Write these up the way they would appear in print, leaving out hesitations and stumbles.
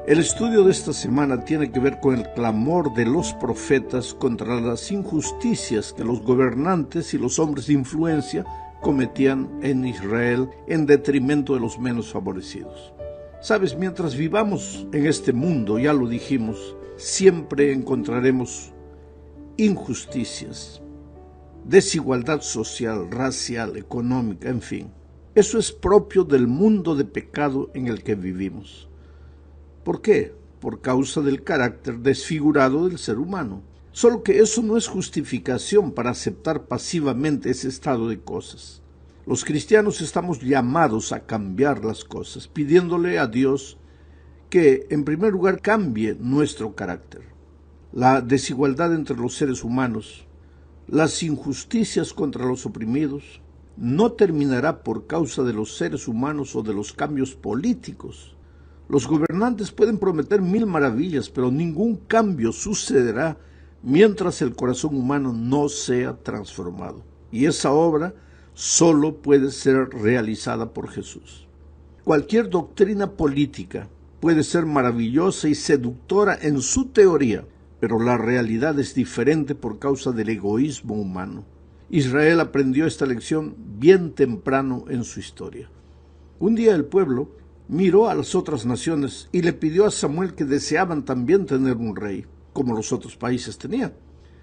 El estudio de esta semana tiene que ver con el clamor de los profetas contra las injusticias que los gobernantes y los hombres de influencia cometían en Israel en detrimento de los menos favorecidos. Sabes, mientras vivamos en este mundo, ya lo dijimos, siempre encontraremos injusticias, desigualdad social, racial, económica, en fin. Eso es propio del mundo de pecado en el que vivimos. ¿Por qué? Por causa del carácter desfigurado del ser humano. Solo que eso no es justificación para aceptar pasivamente ese estado de cosas. Los cristianos estamos llamados a cambiar las cosas, pidiéndole a Dios que, en primer lugar, cambie nuestro carácter. La desigualdad entre los seres humanos, las injusticias contra los oprimidos, no terminará por causa de los seres humanos o de los cambios políticos. Los gobernantes pueden prometer mil maravillas, pero ningún cambio sucederá mientras el corazón humano no sea transformado. Y esa obra solo puede ser realizada por Jesús. Cualquier doctrina política puede ser maravillosa y seductora en su teoría, pero la realidad es diferente por causa del egoísmo humano. Israel aprendió esta lección bien temprano en su historia. Un día el pueblo miró a las otras naciones y le pidió a Samuel que deseaban también tener un rey, como los otros países tenían.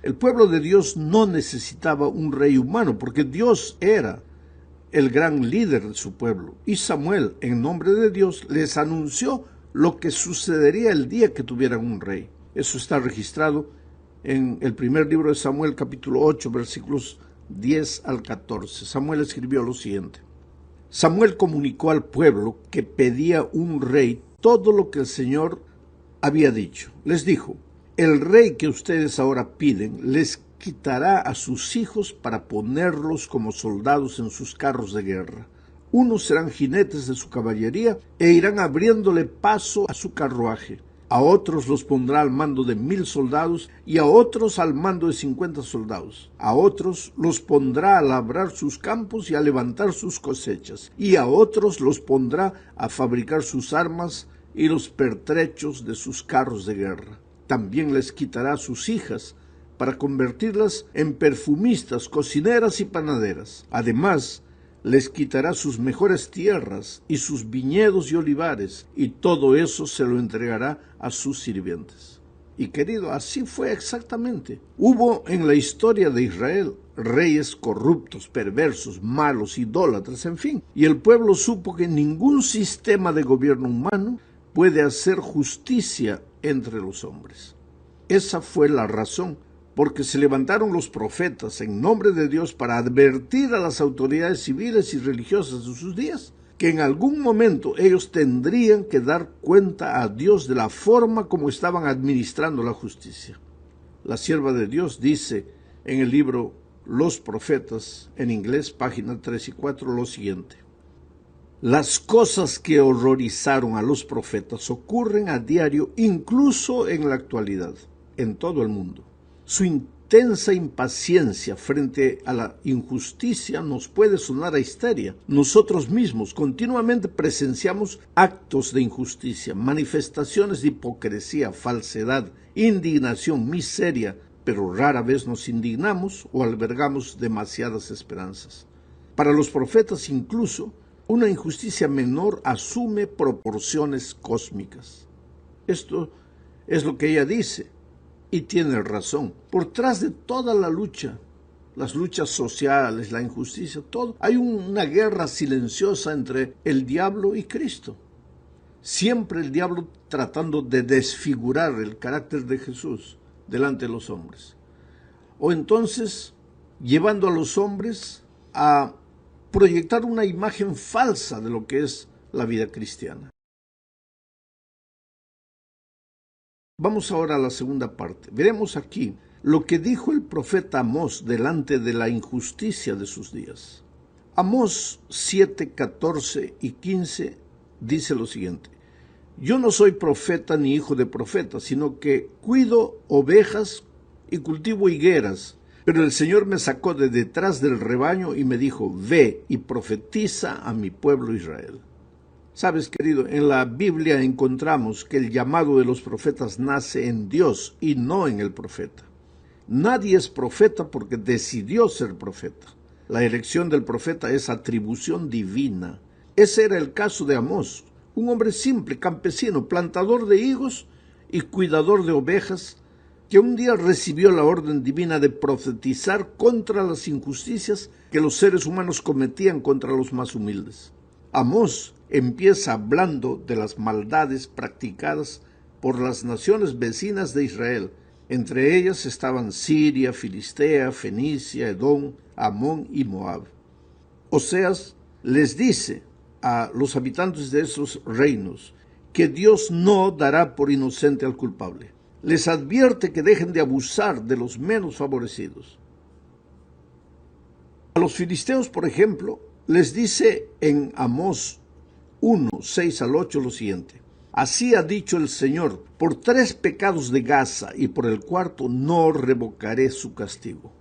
El pueblo de Dios no necesitaba un rey humano, porque Dios era el gran líder de su pueblo. Y Samuel, en nombre de Dios, les anunció lo que sucedería el día que tuvieran un rey. Eso está registrado en el primer libro de Samuel, capítulo 8, versículos 10 al 14. Samuel escribió lo siguiente. Samuel comunicó al pueblo que pedía un rey todo lo que el Señor había dicho. Les dijo, el rey que ustedes ahora piden les quitará a sus hijos para ponerlos como soldados en sus carros de guerra. Unos serán jinetes de su caballería e irán abriéndole paso a su carruaje. A otros los pondrá al mando de 1000 soldados y a otros al mando de 50 soldados. A otros los pondrá a labrar sus campos y a levantar sus cosechas. Y a otros los pondrá a fabricar sus armas y los pertrechos de sus carros de guerra. También les quitará a sus hijas para convertirlas en perfumistas, cocineras y panaderas. Además, les quitará sus mejores tierras y sus viñedos y olivares, y todo eso se lo entregará a sus sirvientes. Y querido, así fue exactamente. Hubo en la historia de Israel reyes corruptos, perversos, malos, idólatras, en fin. Y el pueblo supo que ningún sistema de gobierno humano puede hacer justicia entre los hombres. Esa fue la razón porque se levantaron los profetas en nombre de Dios para advertir a las autoridades civiles y religiosas de sus días que en algún momento ellos tendrían que dar cuenta a Dios de la forma como estaban administrando la justicia. La sierva de Dios dice en el libro Los Profetas, en inglés, páginas 3 y 4, lo siguiente. Las cosas que horrorizaron a los profetas ocurren a diario, incluso en la actualidad, en todo el mundo. Su intensa impaciencia frente a la injusticia nos puede sonar a histeria. Nosotros mismos continuamente presenciamos actos de injusticia, manifestaciones de hipocresía, falsedad, indignación, miseria, pero rara vez nos indignamos o albergamos demasiadas esperanzas. Para los profetas incluso, una injusticia menor asume proporciones cósmicas. Esto es lo que ella dice. Y tiene razón. Por tras de toda la lucha, las luchas sociales, la injusticia, todo, hay una guerra silenciosa entre el diablo y Cristo. Siempre el diablo tratando de desfigurar el carácter de Jesús delante de los hombres. O entonces llevando a los hombres a proyectar una imagen falsa de lo que es la vida cristiana. Vamos ahora a la segunda parte. Veremos aquí lo que dijo el profeta Amós delante de la injusticia de sus días. Amós 7, 14 y 15 dice lo siguiente. Yo no soy profeta ni hijo de profeta, sino que cuido ovejas y cultivo higueras. Pero el Señor me sacó de detrás del rebaño y me dijo, ve y profetiza a mi pueblo Israel. Sabes, querido, en la Biblia encontramos que el llamado de los profetas nace en Dios y no en el profeta. Nadie es profeta porque decidió ser profeta. La elección del profeta es atribución divina. Ese era el caso de Amós, un hombre simple, campesino, plantador de higos y cuidador de ovejas, que un día recibió la orden divina de profetizar contra las injusticias que los seres humanos cometían contra los más humildes. Amós empieza hablando de las maldades practicadas por las naciones vecinas de Israel. Entre ellas estaban Siria, Filistea, Fenicia, Edom, Amón y Moab. Oseas les dice a los habitantes de esos reinos que Dios no dará por inocente al culpable. Les advierte que dejen de abusar de los menos favorecidos. A los filisteos, por ejemplo, les dice en Amós 1, 6 al 8 lo siguiente: Así ha dicho el Señor, por 3 pecados de Gaza y por el 4º no revocaré su castigo,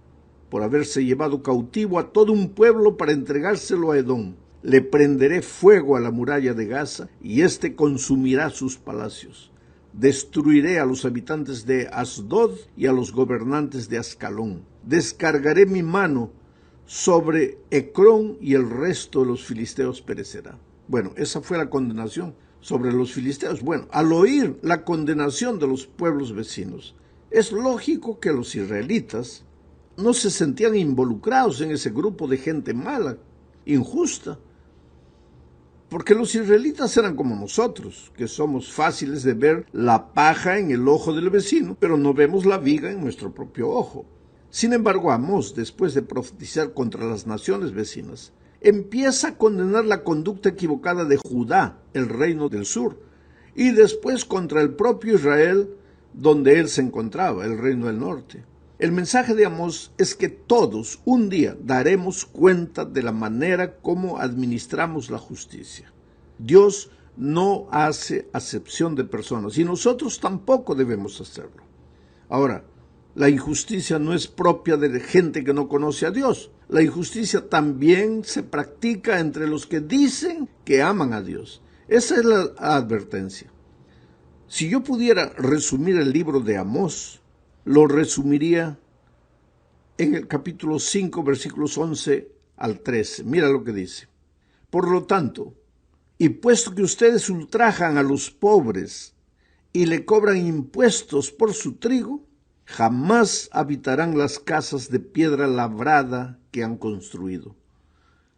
por haberse llevado cautivo a todo un pueblo para entregárselo a Edom. Le prenderé fuego a la muralla de Gaza y éste consumirá sus palacios. Destruiré a los habitantes de Asdod y a los gobernantes de Ascalón. Descargaré mi mano sobre Ecrón y el resto de los filisteos perecerá. Bueno, esa fue la condenación sobre los filisteos. Bueno, al oír la condenación de los pueblos vecinos, es lógico que los israelitas no se sentían involucrados en ese grupo de gente mala, injusta, porque los israelitas eran como nosotros, que somos fáciles de ver la paja en el ojo del vecino, pero no vemos la viga en nuestro propio ojo. Sin embargo, Amós, después de profetizar contra las naciones vecinas, empieza a condenar la conducta equivocada de Judá, el reino del sur, y después contra el propio Israel, donde él se encontraba, el reino del norte. El mensaje de Amós es que todos un día daremos cuenta de la manera como administramos la justicia. Dios no hace acepción de personas y nosotros tampoco debemos hacerlo. Ahora, la injusticia no es propia de gente que no conoce a Dios. La injusticia también se practica entre los que dicen que aman a Dios. Esa es la advertencia. Si yo pudiera resumir el libro de Amós, lo resumiría en el capítulo 5, versículos 11 al 13. Mira lo que dice. Por lo tanto, y puesto que ustedes ultrajan a los pobres y le cobran impuestos por su trigo, jamás habitarán las casas de piedra labrada que han construido,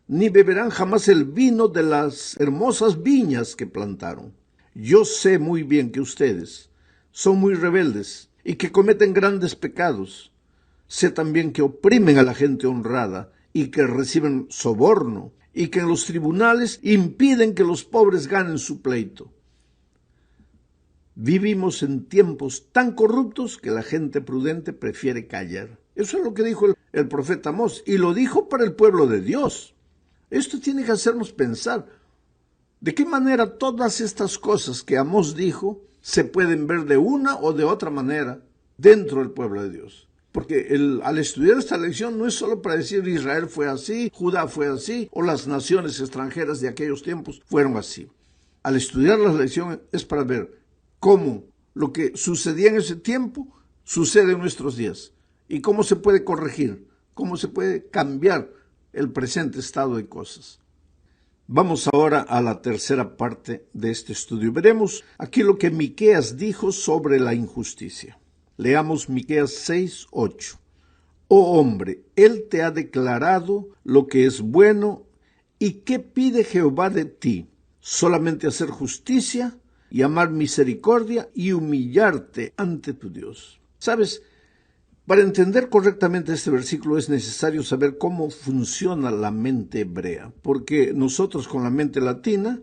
ni beberán jamás el vino de las hermosas viñas que plantaron. Yo sé muy bien que ustedes son muy rebeldes y que cometen grandes pecados. Sé también que oprimen a la gente honrada y que reciben soborno y que en los tribunales impiden que los pobres ganen su pleito. Vivimos en tiempos tan corruptos que la gente prudente prefiere callar. Eso es lo que dijo el profeta Amós, y lo dijo para el pueblo de Dios. Esto tiene que hacernos pensar de qué manera todas estas cosas que Amós dijo se pueden ver de una o de otra manera dentro del pueblo de Dios. Porque al estudiar esta lección no es solo para decir Israel fue así, Judá fue así, o las naciones extranjeras de aquellos tiempos fueron así. Al estudiar la lección es para ver cómo lo que sucedía en ese tiempo sucede en nuestros días y cómo se puede corregir, cómo se puede cambiar el presente estado de cosas. Vamos ahora a la tercera parte de este estudio. Veremos aquí lo que Miqueas dijo sobre la injusticia. Leamos Miqueas 6, 8. Oh hombre, él te ha declarado lo que es bueno, ¿y qué pide Jehová de ti? Solamente hacer justicia y amar misericordia y humillarte ante tu Dios. ¿Sabes? Para entender correctamente este versículo es necesario saber cómo funciona la mente hebrea, porque nosotros con la mente latina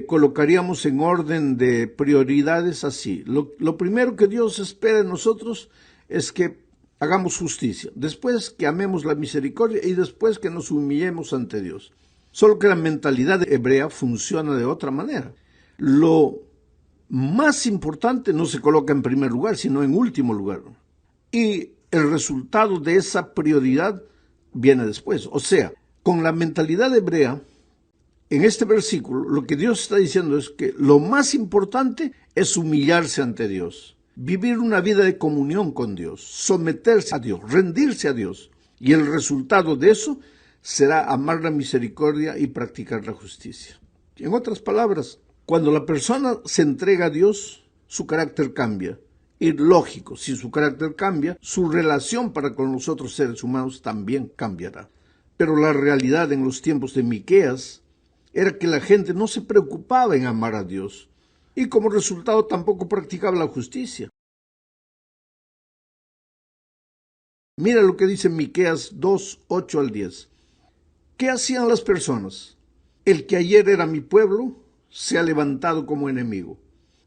colocaríamos en orden de prioridades así. Lo primero que Dios espera de nosotros es que hagamos justicia, después que amemos la misericordia y después que nos humillemos ante Dios. Solo que la mentalidad hebrea funciona de otra manera. Lo más importante no se coloca en primer lugar, sino en último lugar. Y el resultado de esa prioridad viene después. O sea, con la mentalidad hebrea, En este versículo, lo que Dios está diciendo es que lo más importante es humillarse ante Dios, vivir una vida de comunión con Dios, someterse a Dios, rendirse a Dios. Y el resultado de eso será amar la misericordia y practicar la justicia. En otras palabras, cuando la persona se entrega a Dios, su carácter cambia. Y lógico, si su carácter cambia, su relación para con los otros seres humanos también cambiará. Pero la realidad en los tiempos de Miqueas era que la gente no se preocupaba en amar a Dios y como resultado tampoco practicaba la justicia. Mira lo que dice Miqueas 2, 8 al 10. ¿Qué hacían las personas? El que ayer era mi pueblo se ha levantado como enemigo.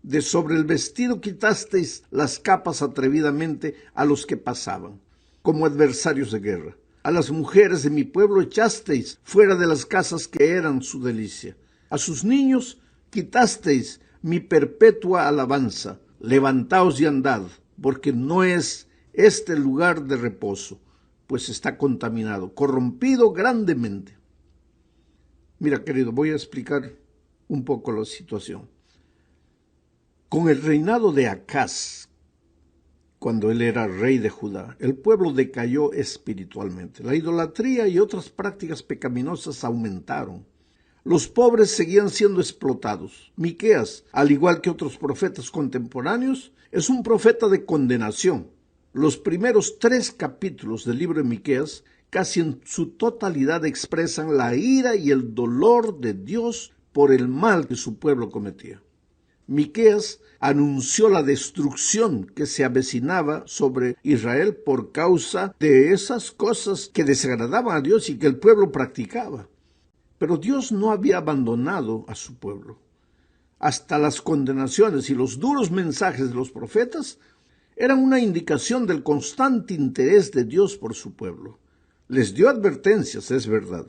De sobre el vestido quitasteis las capas atrevidamente a los que pasaban, como adversarios de guerra. A las mujeres de mi pueblo echasteis fuera de las casas que eran su delicia. A sus niños quitasteis mi perpetua alabanza. Levantaos y andad, porque no es este lugar de reposo, pues está contaminado, corrompido grandemente. Mira, querido, voy a explicar un poco la situación. Con el reinado de Acaz, cuando él era rey de Judá, el pueblo decayó espiritualmente. La idolatría y otras prácticas pecaminosas aumentaron. Los pobres seguían siendo explotados. Miqueas, al igual que otros profetas contemporáneos, es un profeta de condenación. Los primeros 3 capítulos del libro de Miqueas casi en su totalidad expresan la ira y el dolor de Dios por el mal que su pueblo cometía. Miqueas anunció la destrucción que se avecinaba sobre Israel por causa de esas cosas que desagradaban a Dios y que el pueblo practicaba. Pero Dios no había abandonado a su pueblo. Hasta las condenaciones y los duros mensajes de los profetas eran una indicación del constante interés de Dios por su pueblo. Les dio advertencias, es verdad,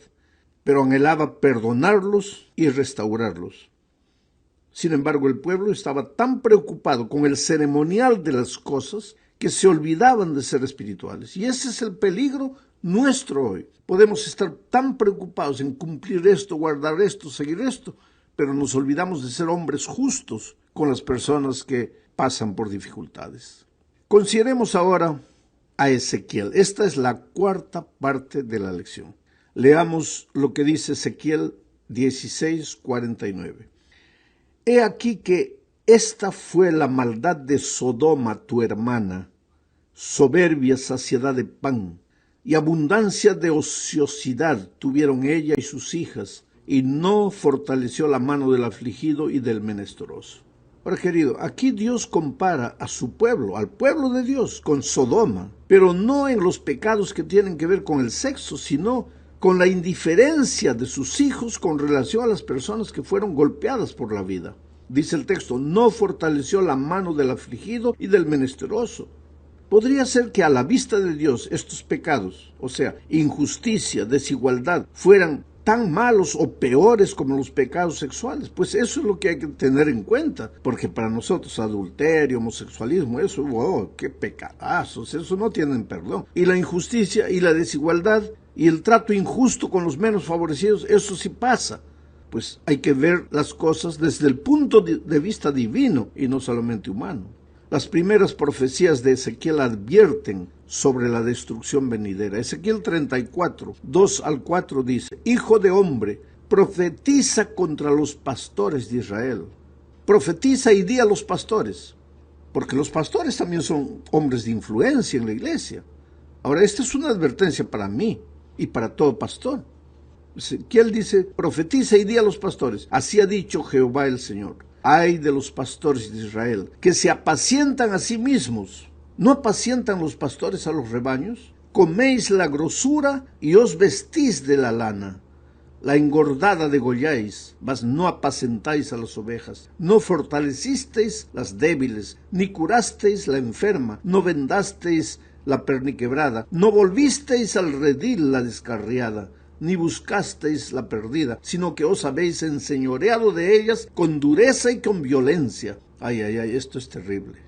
pero anhelaba perdonarlos y restaurarlos. Sin embargo, el pueblo estaba tan preocupado con el ceremonial de las cosas que se olvidaban de ser espirituales. Y ese es el peligro nuestro hoy. Podemos estar tan preocupados en cumplir esto, guardar esto, seguir esto, pero nos olvidamos de ser hombres justos con las personas que pasan por dificultades. Consideremos ahora a Ezequiel. Esta es la 4ª parte de la lección. Leamos lo que dice Ezequiel 16:49. He aquí que esta fue la maldad de Sodoma, tu hermana, soberbia saciedad de pan, y abundancia de ociosidad tuvieron ella y sus hijas, y no fortaleció la mano del afligido y del menesteroso. Ahora, querido, aquí Dios compara a su pueblo, al pueblo de Dios, con Sodoma, pero no en los pecados que tienen que ver con el sexo, sino con la indiferencia de sus hijos con relación a las personas que fueron golpeadas por la vida. Dice el texto, no fortaleció la mano del afligido y del menesteroso. Podría ser que a la vista de Dios estos pecados, o sea, injusticia, desigualdad, fueran tan malos o peores como los pecados sexuales. Pues eso es lo que hay que tener en cuenta, porque para nosotros adulterio, homosexualismo, eso, wow, qué pecadazos, eso no tienen perdón. Y la injusticia y la desigualdad y el trato injusto con los menos favorecidos, eso sí pasa. Pues hay que ver las cosas desde el punto de vista divino y no solamente humano. Las primeras profecías de Ezequiel advierten sobre la destrucción venidera. Ezequiel 34, 2 al 4 dice, Hijo de hombre, profetiza contra los pastores de Israel. Profetiza y di a los pastores, porque los pastores también son hombres de influencia en la iglesia. Ahora, esta es una advertencia para mí y para todo pastor. Ezequiel dice, profetiza y di a los pastores, así ha dicho Jehová el Señor. Ay de los pastores de Israel, que se apacientan a sí mismos. ¿No apacientan los pastores a los rebaños? Coméis la grosura y os vestís de la lana. La engordada degolláis, mas no apacentáis a las ovejas. No fortalecisteis las débiles, ni curasteis la enferma, no vendasteis la perniquebrada, no volvisteis al redil la descarriada, ni buscasteis la perdida, sino que os habéis enseñoreado de ellas con dureza y con violencia. Ay, ay, ay, esto es terrible.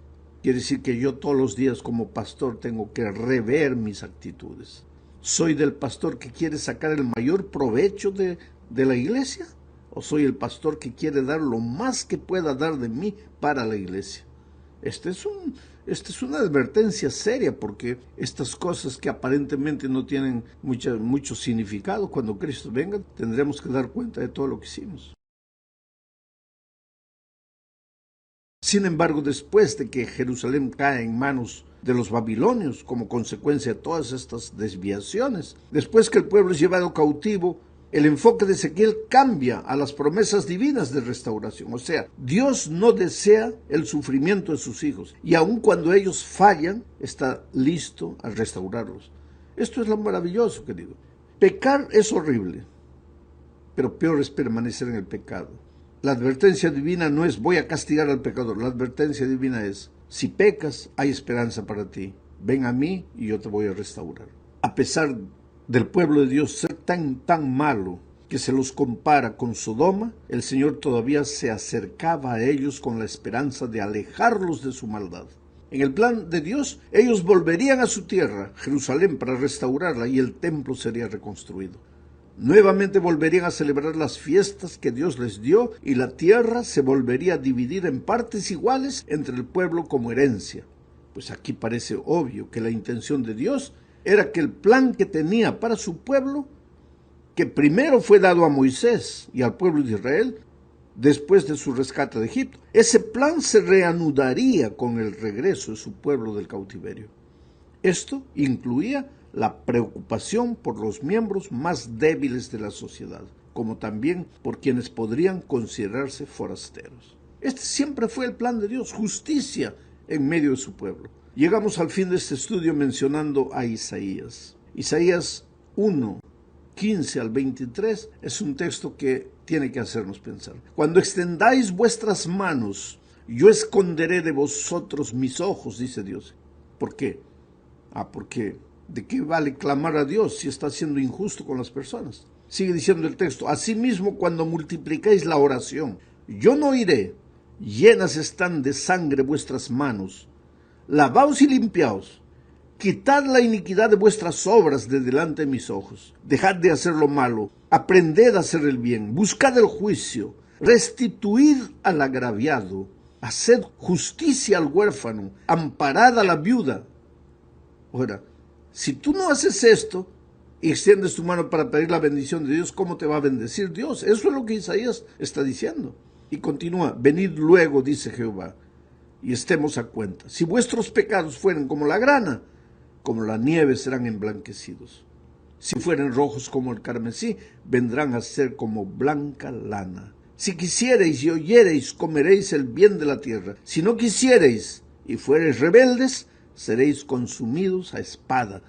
Quiere decir que yo todos los días como pastor tengo que rever mis actitudes. ¿Soy del pastor que quiere sacar el mayor provecho de la iglesia? ¿O soy el pastor que quiere dar lo más que pueda dar de mí para la iglesia? Esta es una advertencia seria, porque estas cosas que aparentemente no tienen mucho significado, cuando Cristo venga tendremos que dar cuenta de todo lo que hicimos. Sin embargo, después de que Jerusalén cae en manos de los babilonios como consecuencia de todas estas desviaciones, después que el pueblo es llevado cautivo, el enfoque de Ezequiel cambia a las promesas divinas de restauración. O sea, Dios no desea el sufrimiento de sus hijos, y aun cuando ellos fallan, está listo a restaurarlos. Esto es lo maravilloso, querido. Pecar es horrible, pero peor es permanecer en el pecado. La advertencia divina no es voy a castigar al pecador. La advertencia divina es, si pecas, hay esperanza para ti. Ven a mí y yo te voy a restaurar. A pesar del pueblo de Dios ser tan malo que se los compara con Sodoma, el Señor todavía se acercaba a ellos con la esperanza de alejarlos de su maldad. En el plan de Dios, ellos volverían a su tierra, Jerusalén, para restaurarla, y el templo sería reconstruido. Nuevamente volverían a celebrar las fiestas que Dios les dio, y la tierra se volvería a dividir en partes iguales entre el pueblo como herencia. Pues aquí parece obvio que la intención de Dios era que el plan que tenía para su pueblo, que primero fue dado a Moisés y al pueblo de Israel, después de su rescate de Egipto, ese plan se reanudaría con el regreso de su pueblo del cautiverio. Esto incluía la preocupación por los miembros más débiles de la sociedad, como también por quienes podrían considerarse forasteros. Este siempre fue el plan de Dios, justicia en medio de su pueblo. Llegamos al fin de este estudio mencionando a Isaías. Isaías 1, 15 al 23 es un texto que tiene que hacernos pensar. Cuando extendáis vuestras manos, yo esconderé de vosotros mis ojos, dice Dios. ¿Por qué? Porque ¿de qué vale clamar a Dios si está siendo injusto con las personas? Sigue diciendo el texto, asimismo cuando multiplicáis la oración, yo no iré, llenas están de sangre vuestras manos, lavaos y limpiaos, quitad la iniquidad de vuestras obras de delante de mis ojos, dejad de hacer lo malo, aprended a hacer el bien, buscad el juicio, restituid al agraviado, haced justicia al huérfano, amparad a la viuda. Ahora, si tú no haces esto y extiendes tu mano para pedir la bendición de Dios, ¿cómo te va a bendecir Dios? Eso es lo que Isaías está diciendo. Y continúa, venid luego, dice Jehová, y estemos a cuenta. Si vuestros pecados fueren como la grana, como la nieve serán emblanquecidos. Si fueren rojos como el carmesí, vendrán a ser como blanca lana. Si quisiereis y oyereis, comeréis el bien de la tierra. Si no quisiereis y fuereis rebeldes, seréis consumidos a espada,